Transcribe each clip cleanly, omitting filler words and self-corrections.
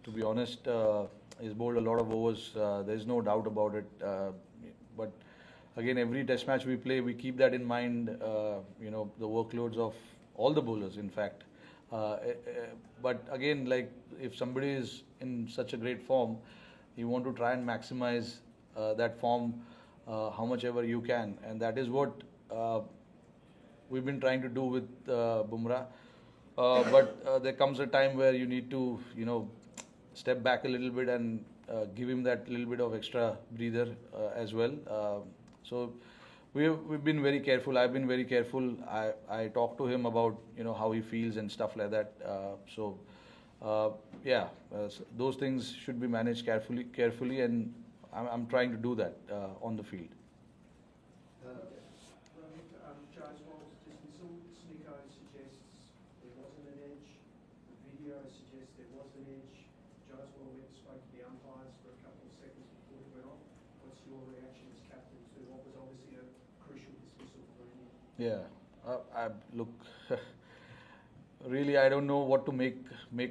To be honest, he's bowled a lot of overs. There's no doubt about it. But again, every test match we play, we keep that in mind. The workloads of all the bowlers, in fact. But again, like if somebody is in such a great form, you want to try and maximize that form how much ever you can, and that is what we've been trying to do with Bumrah. But there comes a time where you need to, step back a little bit and give him that little bit of extra breather as well. So we've been very careful. I've been very careful. I talk to him about how he feels and stuff like that. Those things should be managed carefully, and I'm trying to do that on the field. Rohit, Jaiswal's dismissal, Sneeko suggests there wasn't an edge. The video suggests there was an edge. Jaiswal went and spoke to the umpires for a couple of seconds before he went off. What's your reaction as captain to what was obviously a crucial dismissal for India? Yeah, look. Really, I don't know what to make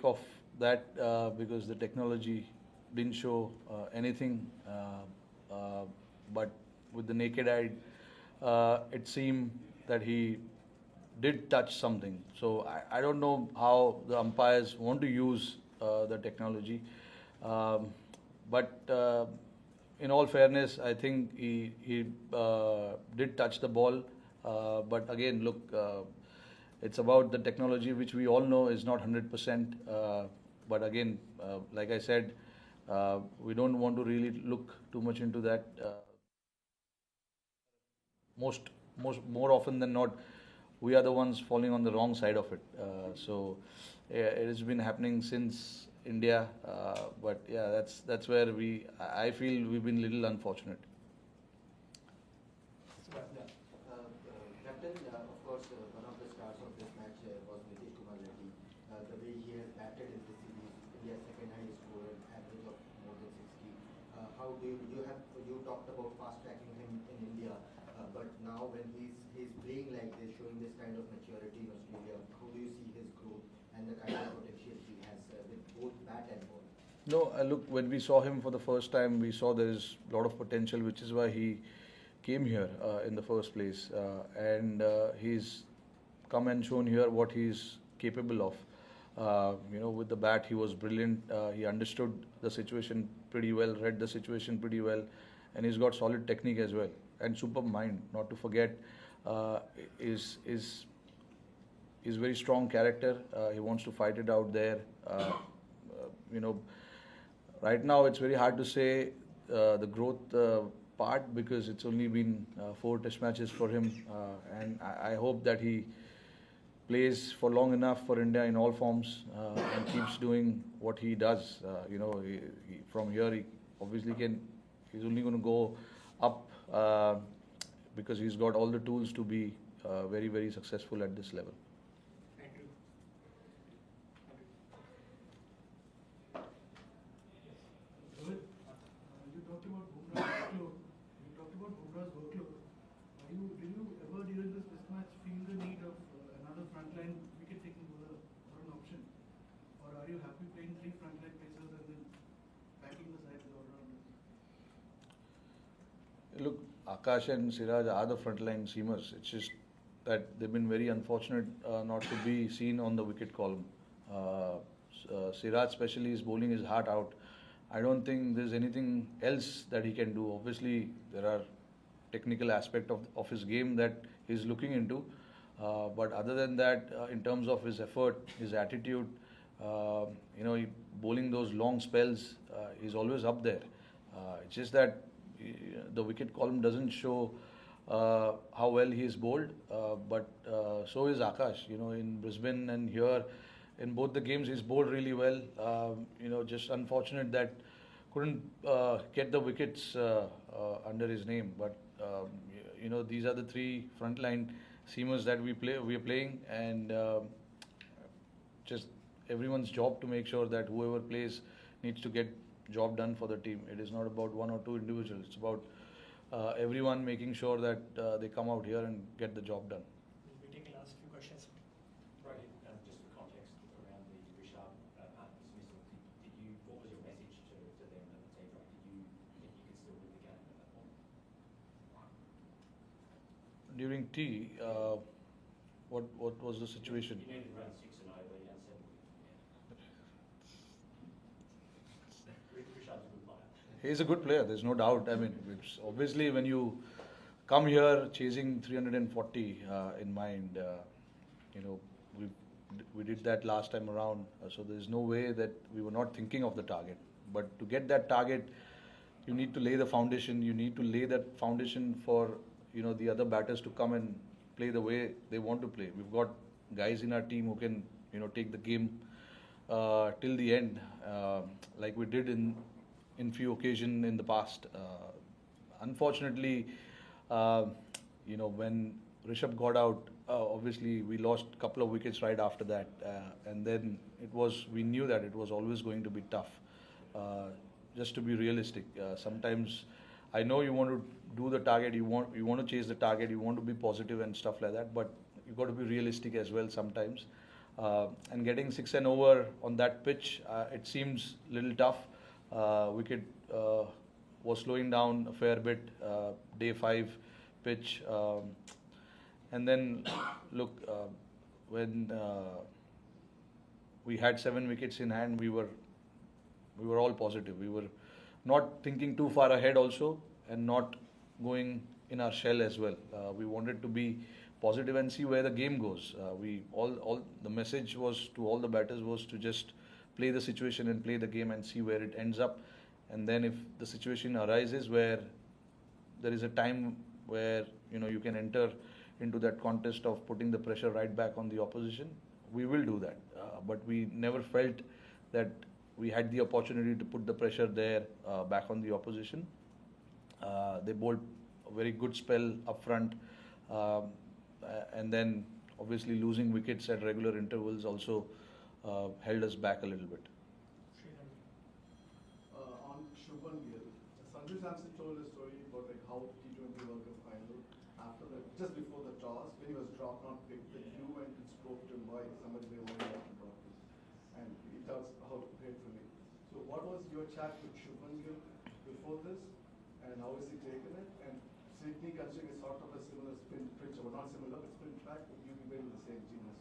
of that because the technology didn't show anything. But with the naked eye, it seemed that he did touch something. So I don't know how the umpires want to use the technology. But in all fairness, I think he did touch the ball. But again, look, it's about the technology, which we all know is not 100%. But again, like I said, we don't want to really look too much into that. More often than not, we are the ones falling on the wrong side of it. It has been happening since India. But yeah, that's where I feel we've been a little unfortunate. Captain, of course, one of the stars of this match was Nitish Kumar Reddy. The way he has batted in this series, India's second highest score, an average of more than 60. How do you talked about fast tracking him in India, but now when he's playing like this, showing this kind of maturity in Australia, how do you see his growth and the kind of potential he has with both bat and ball? No, look, when we saw him for the first time, we saw there is a lot of potential, which is why he came here in the first place. And he's come and shown here what he's capable of. With the bat, he was brilliant. He understood the situation pretty well, read the situation pretty well, and he's got solid technique as well. And superb mind, not to forget, is very strong character. He wants to fight it out there. Right now it's very hard to say the growth part because it's only been 4 test matches for him, and I hope that he plays for long enough for India in all forms and keeps doing what he does. From here he obviously he's only going to go up because he's got all the tools to be very, very successful at this level. Thank you. Rohit, you talked about Bumrah's workload. Did you ever during this test match feel the need of another frontline wicket taking bowler or an option? Or are you happy playing 3 frontline pacers and then packing the side with all-rounders? Look, Akash and Siraj are the frontline seamers. It's just that they've been very unfortunate not to be seen on the wicket column. Siraj especially is bowling his heart out. I don't think there's anything else that he can do. Obviously, there are technical aspect of his game that he's looking into. But other than that, in terms of his effort, his attitude, bowling those long spells, he's always up there. It's just that the wicket column doesn't show how well he is bowled, but so is Akash. In Brisbane and here, in both the games, he's bowled really well. Just unfortunate that couldn't get the wickets under his name. But these are the 3 frontline seamers that we are playing, and just everyone's job to make sure that whoever plays needs to get job done for the team. It is not about 1 or 2 individuals. It's about everyone making sure that they come out here and get the job done. We'll be taking last few questions. Rohit, just for context around the Rishabh dismissal, did you During tea, what was the situation? You needed around 6 and over, yeah, 7. Rishabh's a good player. He's a good player. There's no doubt. I mean, it's obviously when you come here chasing 340 in mind, you know, we did that last time around. So there's no way that we were not thinking of the target. But to get that target, you need to lay the foundation. You need to lay that foundation for the other batters to come and play the way they want to play. We've got guys in our team who can take the game till the end, like we did in few occasions in the past. Unfortunately, when Rishabh got out, obviously we lost a couple of wickets right after that, and then we knew that it was always going to be tough. Just to be realistic, sometimes I know you want to do the target, you want to chase the target, you want to be positive and stuff like that, but you got to be realistic as well sometimes. And getting 6 and over on that pitch, it seems a little tough. Wicket was slowing down a fair bit, day 5 pitch. And then, look, when we had 7 wickets in hand, we were all positive. We were not thinking too far ahead also, and not going in our shell as well. We wanted to be positive and see where the game goes. The message was to all the batters was to just play the situation and play the game and see where it ends up. And then if the situation arises where there is a time where you can enter into that contest of putting the pressure right back on the opposition, we will do that. But we never felt that we had the opportunity to put the pressure there back on the opposition. They bowled a very good spell up front, and then obviously losing wickets at regular intervals also held us back a little bit. On Shubman Gill, Sanjay Samson told a story about how T20 World Cup final just before the toss, when he was dropped, not picked, that you went and spoke to him why somebody may want to drop him, and he tells how painfully. So what was your chat with Shubman Gill before this, and how has he taken it? And Sydney, considering is sort of a similar spin pitch, or not similar, but spin track, would you be with the same team as?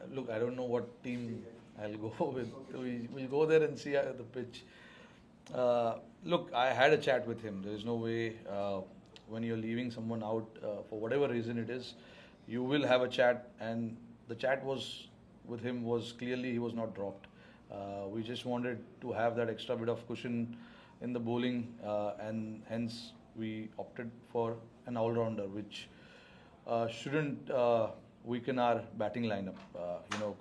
Look, I don't know what team I'll go with. We'll go there and see the pitch. Look, I had a chat with him. There is no way when you're leaving someone out for whatever reason it is, you will have a chat, and the chat was with him was clearly he was not dropped. We just wanted to have that extra bit of cushion in the bowling, and hence we opted for an all-rounder, which shouldn't weaken our batting lineup.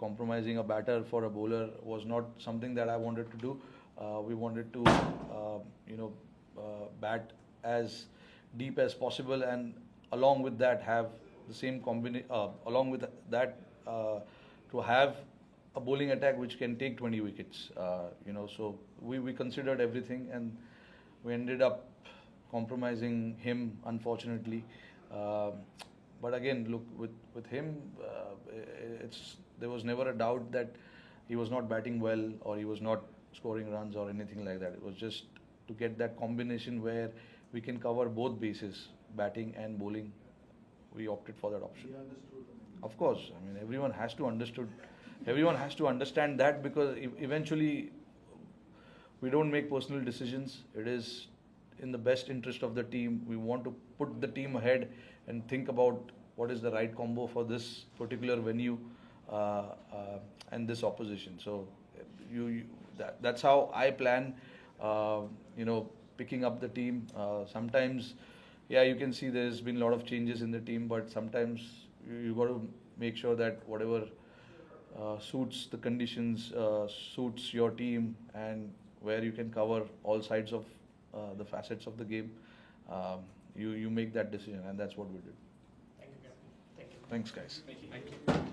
Compromising a batter for a bowler was not something that I wanted to do. We wanted to, bat as deep as possible, and along with that have the same combination. Along with that, to have a bowling attack which can take 20 wickets. So we considered everything, and we ended up compromising him, unfortunately. But again, look, with him, there was never a doubt that he was not batting well or he was not scoring runs or anything like that. It was just to get that combination where we can cover both bases, batting and bowling. We opted for that option. He understood. Of course, I mean everyone has to understand that, because eventually we don't make personal decisions. It is in the best interest of the team. We want to put the team ahead and think about what is the right combo for this particular venue and this opposition. So that's how I plan. Picking up the team. Sometimes, you can see there's been a lot of changes in the team, but sometimes you got to make sure that whatever suits the conditions, suits your team, and where you can cover all sides of the facets of the game, you make that decision, and that's what we did. Thank you, Captain. Thank you. Thanks, guys. Thank you.